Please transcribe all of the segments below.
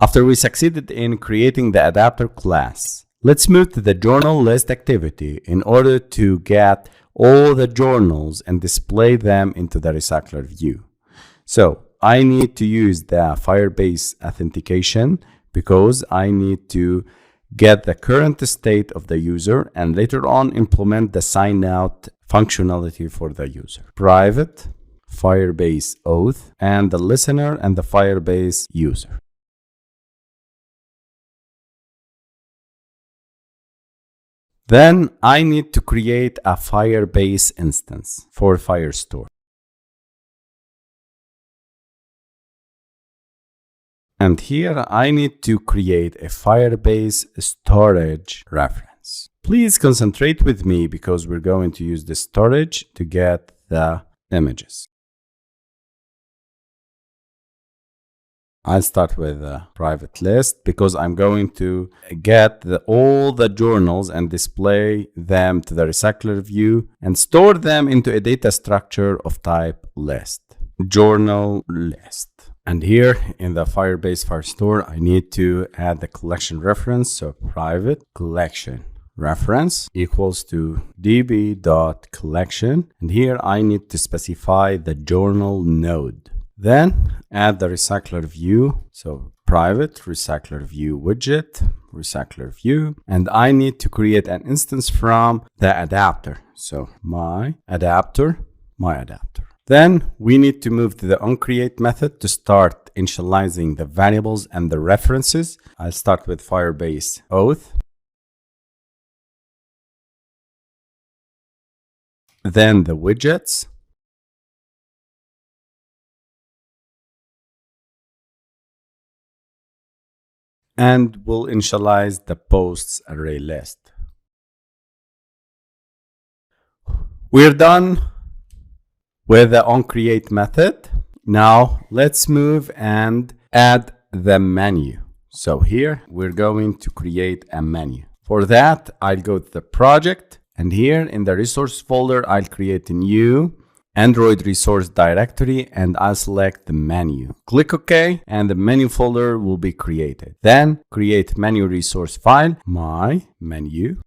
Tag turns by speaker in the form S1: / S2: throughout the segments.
S1: After we succeeded in creating the adapter class, let's move to the journal list activity in order to get all the journals and display them into the Recycler view. So I need to use the Firebase authentication because I need to get the current state of the user and later on implement the sign out functionality for the user. Private Firebase auth and the listener and the Firebase user. Then I need to create a Firebase instance for Firestore. And here I need to create a Firebase storage reference. Please concentrate with me because we're going to use the storage to get the images. I'll start with a private list because I'm going to get all the journals and display them to the Recycler view and store them into a data structure of type list, journal list. And here in the Firebase Firestore, I need to add the collection reference. So private collection reference equals to db.collection. And here I need to specify the journal node. Then add the Recycler view. So private Recycler view widget, Recycler view. And I need to create an instance from the adapter. So my adapter. Then we need to move to the onCreate method to start initializing the variables and the references. I'll start with Firebase auth. Then the widgets. And we'll initialize the posts array list. We're done with the onCreate method. Now let's move and add the menu. So here we're going to create a menu. For that, I'll go to the project and here in the resource folder, I'll create a new Android resource directory and I'll select the menu. Click OK and the menu folder will be created. Then create menu resource file, my menu.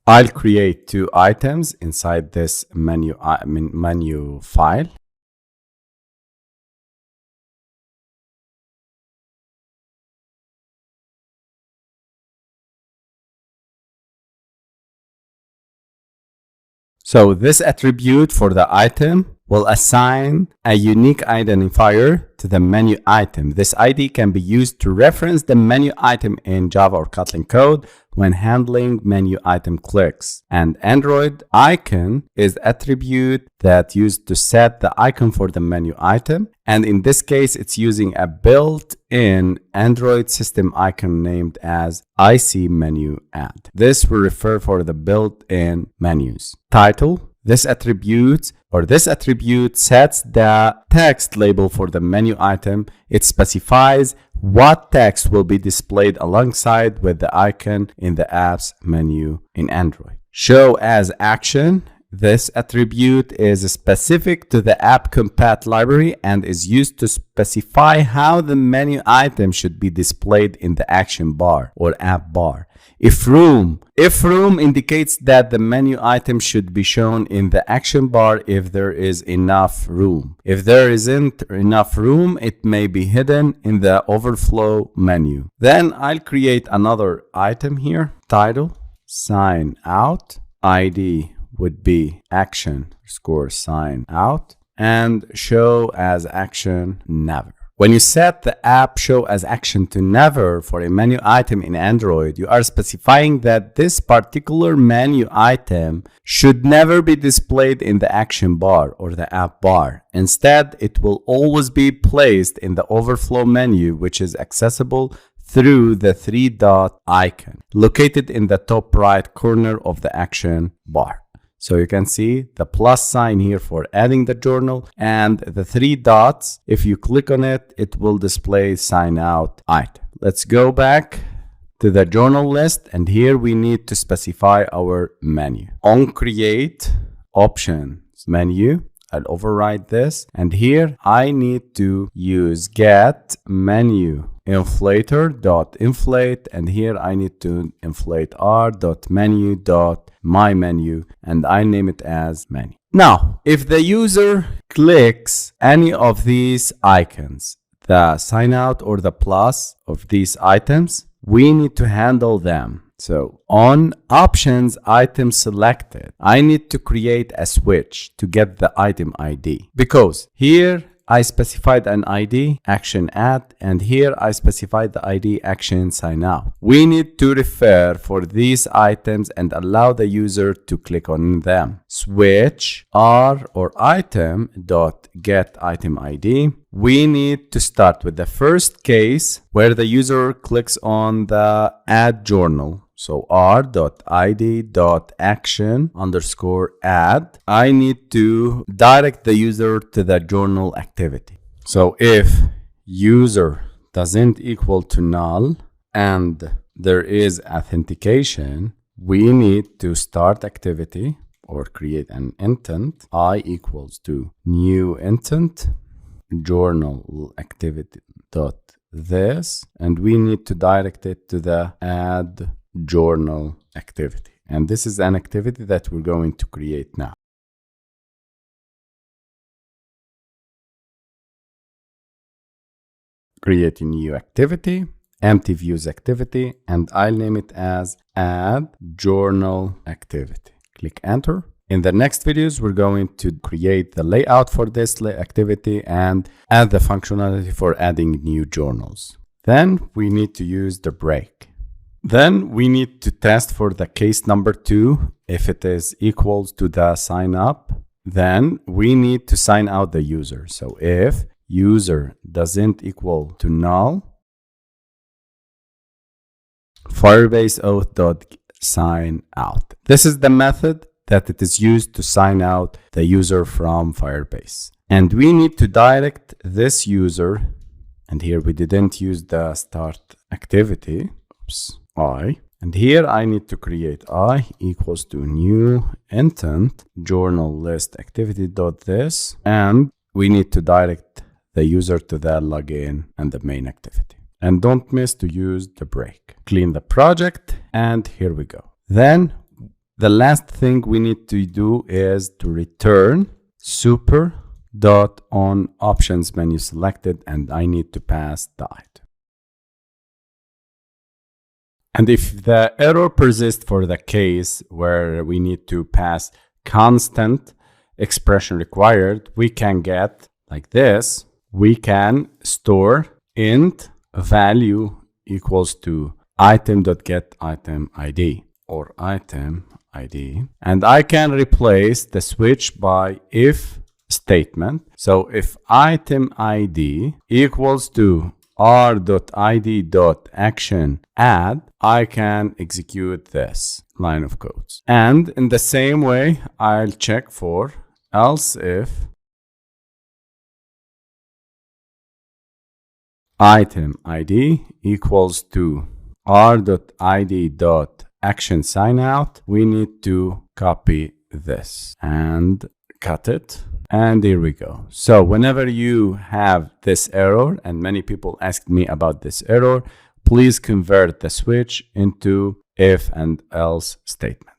S1: I'll create 2 items inside this menu file. So this attribute for the item will assign a unique identifier to the menu item. This ID can be used to reference the menu item in Java or Kotlin code when handling menu item clicks. And Android icon is the attribute that used to set the icon for the menu item. And in this case, it's using a built-in Android system icon named as IC menu add. This will refer for the built-in menus. Title. This attribute sets the text label for the menu item. It specifies what text will be displayed alongside with the icon in the apps menu in Android. Show as action. This attribute is specific to the app compat library and is used to specify how the menu item should be displayed in the action bar or app bar. If room indicates that the menu item should be shown in the action bar if there is enough room. If there isn't enough room, it may be hidden in the overflow menu. Then I'll create another item here. Title, sign out, ID would be action_sign out, and show as action never. When you set the app show as action to never for a menu item in Android, you are specifying that this particular menu item should never be displayed in the action bar or the app bar. Instead, it will always be placed in the overflow menu, which is accessible through the 3-dot icon located in the top right corner of the action bar. So you can see the plus sign here for adding the journal and the 3 dots. If you click on it, it will display sign out item. Let's go back to the journal list and here we need to specify our menu. On create options menu, I'll override this. And here I need to use get menu inflator.inflate, and here I need to inflate r.menu.myMenu, and I name it as menu. Now, if the user clicks any of these icons, the sign out or the plus of these items, we need to handle them. So on options item selected, I need to create a switch to get the item ID, because here I specified an ID action add, and here I specified the ID action sign out. We need to refer for these items and allow the user to click on them. Switch r or item dot get item ID. We need to start with the first case where the user clicks on the add journal. So r.id.action_add. I need to direct the user to the journal activity. So if user doesn't equal to null and there is authentication, we need to start activity or create an intent. I equals to new intent journal activity dot this, and we need to direct it to the add journal activity, and this is an activity that we're going to create now. Create a new activity, empty views activity, and I'll name it as add journal activity. Click enter. In the next videos, we're going to create the layout for this activity and add the functionality for adding new journals. Then we need to use the break. Then we need to test for the case number 2. If it is equals to the sign up, then we need to sign out the user. So if user doesn't equal to null, Firebase auth.sign out. This is the method that it is used to sign out the user from Firebase. And we need to direct this user, and here we didn't use the start activity. Oops. I, and here I need to create I equals to new intent journal list activity dot this, and we need to direct the user to the login and the main activity. And don't miss to use the break. Clean the project, and here we go. Then the last thing we need to do is to return super dot on options menu selected, and I need to pass the item. And if the error persists for the case where we need to pass constant expression required, we can get like this. We can store int value equals to item.getItemID or item ID. And I can replace the switch by if statement. So if item ID equals to r.id.action_add, I can execute this line of codes. And in the same way, I'll check for else if item ID equals to r.id.action_signout. We need to copy this and cut it. And here we go. So whenever you have this error, and many people asked me about this error, please convert the switch into if and else statement.